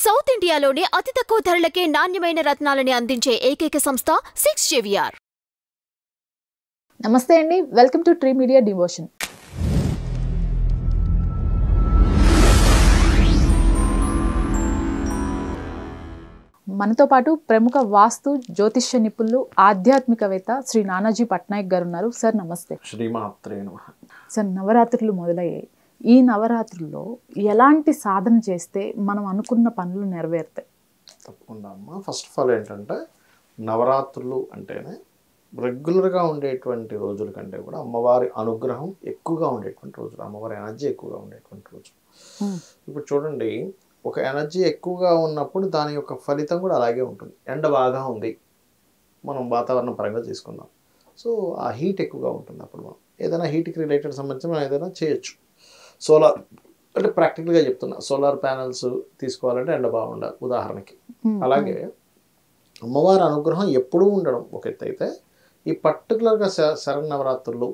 South ఇండియాలోనే అతి తక్కువ ధరలకే నాణ్యమైన రత్నాలని అందించే ఏకైక సంస్థ 6JVR. నమస్తే అండి, welcome to tree media devotion. మనతో పాటు ప్రముఖ వాస్తు జ్యోతిష్య నిపుణులు ఆధ్యాత్మికవేత్త శ్రీ నానాజీ పట్నాయక్ గారు ఉన్నారు. సార్ నమస్తే. శ్రీమాత్రే నమః. సార్, నవరాత్రులు మొదలయ్యాయి. ఈ నవరాత్రుల్లో ఎలాంటి సాధన చేస్తే మనం అనుకున్న పనులు నెరవేరుతాయి? తప్పకుండా అమ్మ. ఫస్ట్ ఆఫ్ ఆల్ ఏంటంటే, నవరాత్రులు అంటేనే రెగ్యులర్గా ఉండేటువంటి రోజుల కంటే కూడా అమ్మవారి అనుగ్రహం ఎక్కువగా ఉండేటువంటి రోజులు, అమ్మవారి ఎనర్జీ ఎక్కువగా ఉండేటువంటి రోజులు. ఇప్పుడు చూడండి, ఒక ఎనర్జీ ఎక్కువగా ఉన్నప్పుడు దాని యొక్క ఫలితం కూడా అలాగే ఉంటుంది. ఎండ బాగా ఉంది, మనం వాతావరణం పరంగా తీసుకుందాం. సో ఆ హీట్ ఎక్కువగా ఉంటుంది. అప్పుడు మనం ఏదైనా హీట్కి రిలేటెడ్ సంబంధించి మనం ఏదైనా చేయొచ్చు. సోలార్ అంటే ప్రాక్టికల్గా చెప్తున్నా, సోలార్ ప్యానల్స్ తీసుకోవాలంటే ఎండ బాగుండాలి ఉదాహరణకి. అలాగే అమ్మవారి అనుగ్రహం ఎప్పుడూ ఉండడం ఒక ఎత్తు అయితే, ఈ పర్టికులర్గా శరన్నవరాత్రులు,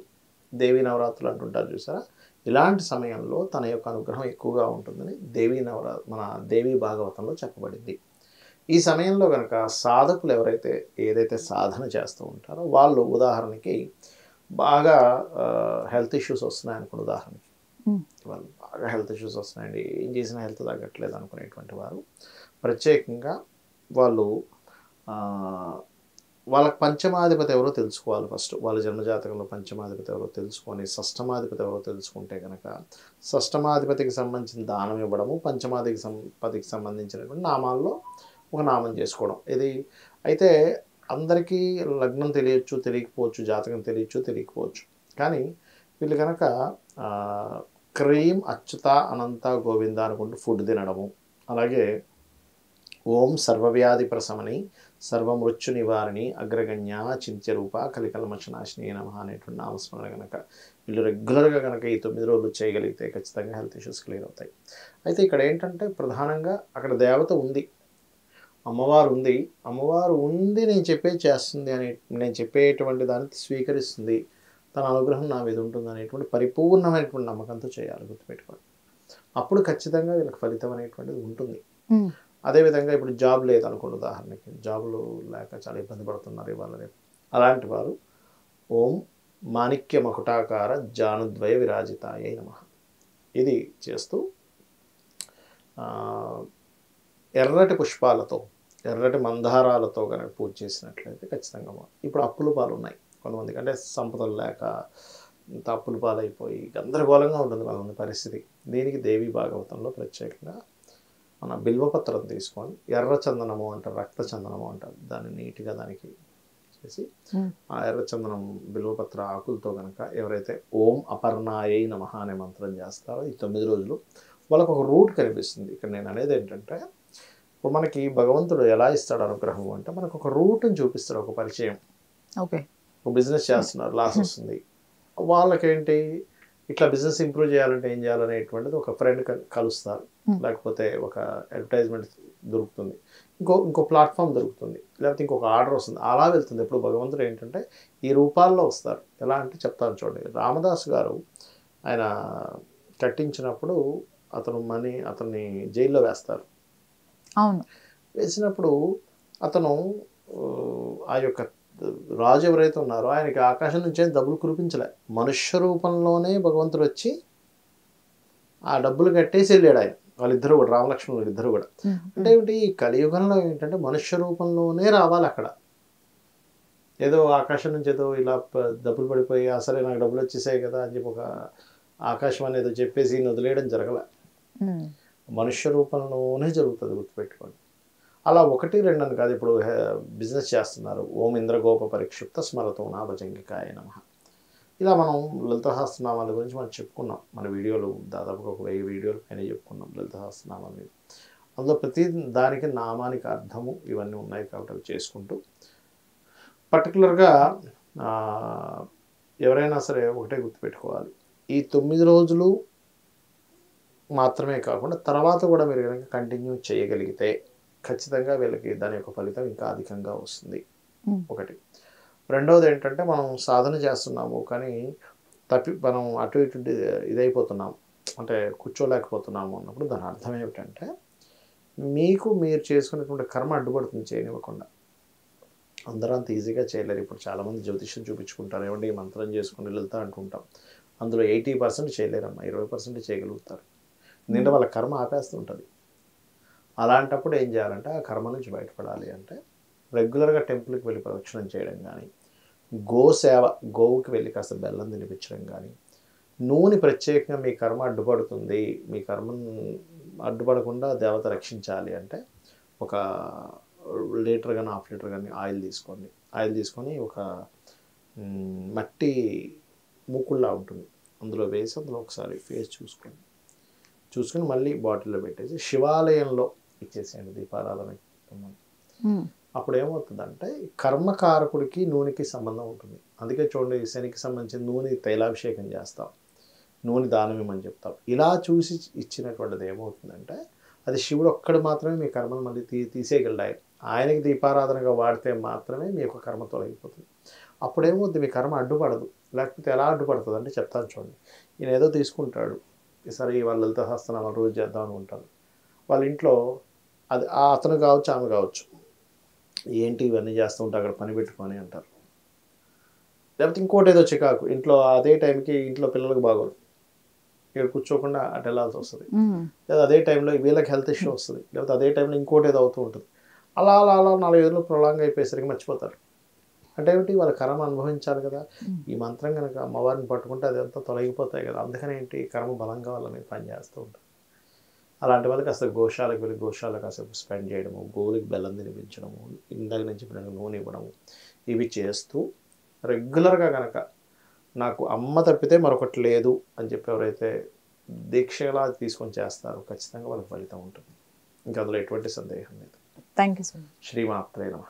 దేవీ నవరాత్రులు అంటుంటారు చూసారా, ఇలాంటి సమయంలో తన యొక్క అనుగ్రహం ఎక్కువగా ఉంటుందని మన దేవీ భాగవతంలో చెప్పబడింది. ఈ సమయంలో కనుక సాధకులు ఎవరైతే ఏదైతే సాధన చేస్తూ ఉంటారో వాళ్ళు, ఉదాహరణకి బాగా హెల్త్ ఇష్యూస్ వస్తున్నాయనుకోండి, ఉదాహరణకి వాళ్ళు బాగా హెల్త్ ఇష్యూస్ వస్తున్నాయండి, ఏం చేసినా హెల్త్ తగ్గట్లేదు అనుకునేటువంటి వారు ప్రత్యేకంగా వాళ్ళు వాళ్ళకి పంచమాధిపతి ఎవరో తెలుసుకోవాలి. ఫస్ట్ వాళ్ళ జన్మజాతకంలో పంచమాధిపతి ఎవరో తెలుసుకొని, షష్టమాధిపతి ఎవరో తెలుసుకుంటే కనుక షష్టమాధిపతికి సంబంధించిన దానం ఇవ్వడము, పంచమాధిపతికి సంబంధించినటువంటి నామాల్లో ఒక నామం చేసుకోవడం. ఇది అయితే అందరికీ లగ్నం తెలియచ్చు, తెలియకపోవచ్చు, జాతకం తెలియకపోవచ్చు. కానీ వీళ్ళు కనుక క్రీం అచ్యుత అనంత గోవింద అనుకుంటూ ఫుడ్ తినడము, అలాగే ఓం సర్వవ్యాధి ప్రశమని సర్వమృత్యు నివారిణి అగ్రగణ్య చింత్యరూప కలికల్మషనాశిని నమః అనేటువంటి నామస్మరణ కనుక వీళ్ళు రెగ్యులర్గా కనుక ఈ 9 రోజులు చేయగలిగితే ఖచ్చితంగా హెల్త్ ఇష్యూస్ క్లియర్ అవుతాయి. అయితే ఇక్కడ ఏంటంటే, ప్రధానంగా అక్కడ దేవత ఉంది, అమ్మవారు ఉంది, నేను చెప్పేది చేస్తుంది అని, నేను చెప్పేటువంటి దాన్ని స్వీకరిస్తుంది, తన అనుగ్రహం నా మీద ఉంటుంది అనేటువంటి పరిపూర్ణమైనటువంటి నమ్మకంతో చేయాలి, గుర్తుపెట్టుకోండి. అప్పుడు ఖచ్చితంగా వీళ్ళకి ఫలితం అనేటువంటిది ఉంటుంది. అదేవిధంగా ఇప్పుడు జాబ్ లేదనుకోండి, ఉదాహరణకి జాబులు లేక చాలా ఇబ్బంది పడుతున్నారు ఇవాళ రేపు, అలాంటి వారు ఓం మాణిక్య మకుటాకార జానుద్వయ విరాజితాయ నమః ఇది చేస్తూ ఎర్రటి పుష్పాలతో, ఎర్రటి మందారాలతో కనుక పూజ చేసినట్లయితే ఖచ్చితంగా. ఇప్పుడు అప్పుల పాలు ఉన్నాయి కొంతమందికి, అంటే సంపదలు లేక ఇంత అప్పుల పాలైపోయి గందరగోళంగా ఉంటుంది కొంతమంది పరిస్థితి. దీనికి దేవీ భాగవతంలో ప్రత్యేకంగా మన బిల్వపత్రం తీసుకొని, ఎర్ర చందనము అంటారు, రక్త చందనము అంటారు, దాన్ని నీట్గా దానికి చేసి ఆ ఎర్ర చందనం బిల్వపత్ర ఆకులతో కనుక ఎవరైతే ఓం అపర్ణాయై నమః అనే మంత్రం చేస్తారో ఈ 9 రోజులు వాళ్ళకు ఒక రూట్ కనిపిస్తుంది. ఇక్కడ నేను అనేది ఏంటంటే, ఇప్పుడు మనకి భగవంతుడు ఎలా ఇస్తాడు అనుగ్రహం అంటే, మనకు ఒక రూట్ని చూపిస్తాడు, ఒక పరిచయం. ఓకే, ఒక బిజినెస్ చేస్తున్నారు, లాస్ వస్తుంది, వాళ్ళకేంటి ఇట్లా బిజినెస్ ఇంప్రూవ్ చేయాలంటే ఏం చేయాలనేటువంటిది ఒక ఫ్రెండ్ కలుస్తారు, లేకపోతే ఒక అడ్వర్టైజ్మెంట్ దొరుకుతుంది, ఇంకో ప్లాట్ఫామ్ దొరుకుతుంది, లేకపోతే ఇంకొక ఆర్డర్ వస్తుంది, అలా వెళ్తుంది. ఇప్పుడు భగవంతుడు ఏంటంటే ఈ రూపాల్లో వస్తారు. ఎలా అంటే చెప్తాను చూడండి. రామదాస్ గారు ఆయన కట్టించినప్పుడు అతన్ని జైల్లో వేస్తారు. అవును, వేసినప్పుడు అతను ఆ యొక్క రాజు ఎవరైతే ఉన్నారో ఆయనకి ఆకాశం నుంచి డబ్బులు కురిపించలే, మనుష్య రూపంలోనే భగవంతుడు వచ్చి ఆ డబ్బులు కట్టేసి వెళ్ళాడు ఆయన. వాళ్ళిద్దరూ కూడా, రామలక్ష్మణులు ఇద్దరు కూడా. అంటే ఏమిటి, ఈ కలియుగంలో ఏంటంటే మనుష్య రూపంలోనే రావాలి. అక్కడ ఏదో ఆకాశం నుంచి ఏదో ఇలా డబ్బులు పడిపోయి అసలే నాకు డబ్బులు వచ్చేసాయి కదా అని చెప్పి ఒక ఆకాశం అనేది చెప్పేసి వదిలేయడం జరగలే, మనుష్య రూపంలోనే జరుగుతుంది, గుర్తుపెట్టుకోండి. అలా 1, 2 అని కాదు. ఇప్పుడు బిజినెస్ చేస్తున్నారు, ఓం ఇంద్రగోప పరిక్షిప్త స్మరతో నా భజంగికాయ నమః. ఇలా మనం లలితసహస్రనామాల గురించి మనం చెప్పుకున్నాం, మన వీడియోలు దాదాపుగా ఒక 1000 వీడియోలు పైన చెప్పుకున్నాం లలితసహస్రనామాల మీద. అందులో ప్రతి దానికి నామానికి అర్థము ఇవన్నీ ఉన్నాయి కాబట్టి అవి చేసుకుంటూ, పర్టికులర్గా ఎవరైనా సరే ఒకటే గుర్తుపెట్టుకోవాలి, ఈ 9 రోజులు మాత్రమే కాకుండా తర్వాత కూడా మీరు కనుక కంటిన్యూ చేయగలిగితే ఖచ్చితంగా వీళ్ళకి దాని యొక్క ఫలితం ఇంకా అధికంగా వస్తుంది. ఒకటి. రెండవది ఏంటంటే, మనం సాధన చేస్తున్నాము కానీ మనం అటు ఇటు ఇదైపోతున్నాము, అంటే కూర్చోలేకపోతున్నాము అన్నప్పుడు దాని అర్థం ఏమిటంటే, మీకు మీరు చేసుకునేటువంటి కర్మ అడ్డుపడుతుంది చేయనివ్వకుండా. అందరూ అంత ఈజీగా చేయలేరు. ఇప్పుడు చాలామంది జ్యోతిష్యం చూపించుకుంటారు, ఏమంటే ఈ మంత్రం చేసుకుని వెళ్తా అంటుంటాం. అందులో 80% చేయలేరమ్మా, 20% చేయగలుగుతారు. ఎందుకంటే వాళ్ళ కర్మ ఆపేస్తుంటుంది. అలాంటప్పుడు ఏం చేయాలంటే ఆ కర్మ నుంచి బయటపడాలి అంటే రెగ్యులర్గా టెంపుల్కి వెళ్ళి ప్రదక్షిణం చేయడం కానీ, గోసేవ, గోవుకి వెళ్ళి కాస్త బెల్లం తినిపించడం కానీ, నూనె ప్రత్యేకంగా మీ కర్మ అడ్డుపడుతుంది, మీ కర్మను అడ్డుపడకుండా దేవత రక్షించాలి అంటే ఒక లీటర్ కానీ హాఫ్ లీటర్ కానీ ఆయిల్ తీసుకోండి. ఆయిల్ తీసుకొని ఒక మట్టి మూకుళ్ళ ఉంటుంది, అందులో వేసి అందులో ఒకసారి ఫేస్ చూసుకొని మళ్ళీ బాటిల్లో పెట్టేసి శివాలయంలో ఇచ్చేసేయండి దీపారాధన. అప్పుడు ఏమవుతుందంటే కర్మకారకుడికి నూనెకి సంబంధం ఉంటుంది. అందుకే చూడండి, శనికి సంబంధించిన నూనె తైలాభిషేకం చేస్తాం, నూనె దానం ఇవ్వమని చెప్తాం. ఇలా చూసి ఇచ్చినటువంటిది ఏమవుతుందంటే అది శివుడు ఒక్కడు మాత్రమే మీ కర్మను మళ్ళీ తీసేయగలడు. ఆయనకి దీపారాధనగా వాడితే మాత్రమే మీ యొక్క కర్మ తొలగిపోతుంది. అప్పుడేమవుతుంది, మీ కర్మ అడ్డుపడదు. లేకపోతే ఎలా అడ్డుపడుతుంది అంటే చెప్తాను చూడండి. ఈయన ఏదో తీసుకుంటాడు, ఈసారి వాళ్ళు లలిత సహస్రనామాలు రోజు చేద్దాం అనుకుంటారు. వాళ్ళ ఇంట్లో అది అతను కావచ్చు ఆమె కావచ్చు, ఏంటి ఇవన్నీ చేస్తూ ఉంటే అక్కడ పని పెట్టుకొని అంటారు. లేకపోతే ఇంకోటి ఏదో చికాకు ఇంట్లో, అదే టైంకి ఇంట్లో పిల్లలకు బాగోదు, ఇక్కడ కూర్చోకుండా అటు వెళ్ళాల్సి వస్తుంది. లేదా అదే టైంలో వీళ్ళకి హెల్త్ ఇష్యూ వస్తుంది, లేకపోతే అదే టైంలో ఇంకోటి ఏదో అవుతూ ఉంటుంది. అలా 4 ఏళ్ళు ప్రొలాంగ్ అయిపోయేసరికి మర్చిపోతారు. అంటే ఏమిటి, వాళ్ళ కర్మ అనుభవించాలి కదా. ఈ మంత్రం కనుక అమ్మవారిని పట్టుకుంటే అది అంతా తొలగిపోతాయి కదా. అందుకని ఏంటి, కర్మ బలంగా వాళ్ళని పనిచేస్తూ ఉంటుంది. అలాంటి వాళ్ళకి అసలు గోశాలకు వెళ్ళి గోశాలకు కాసేపు స్పెండ్ చేయడము, గోవులకి బెల్లం తినిపించడము, ఇందాక నుంచి నూనె ఇవ్వడము, ఇవి చేస్తూ రెగ్యులర్గా కనుక నాకు అమ్మ తప్పితే మరొకటి లేదు అని చెప్పి ఎవరైతే దీక్షలా తీసుకొని చేస్తారో ఖచ్చితంగా వాళ్ళకి ఫలితం ఉంటుంది. ఇంకా అందులో ఎటువంటి సందేహం లేదు. Thank you so much. శ్రీమాత్రే నమః.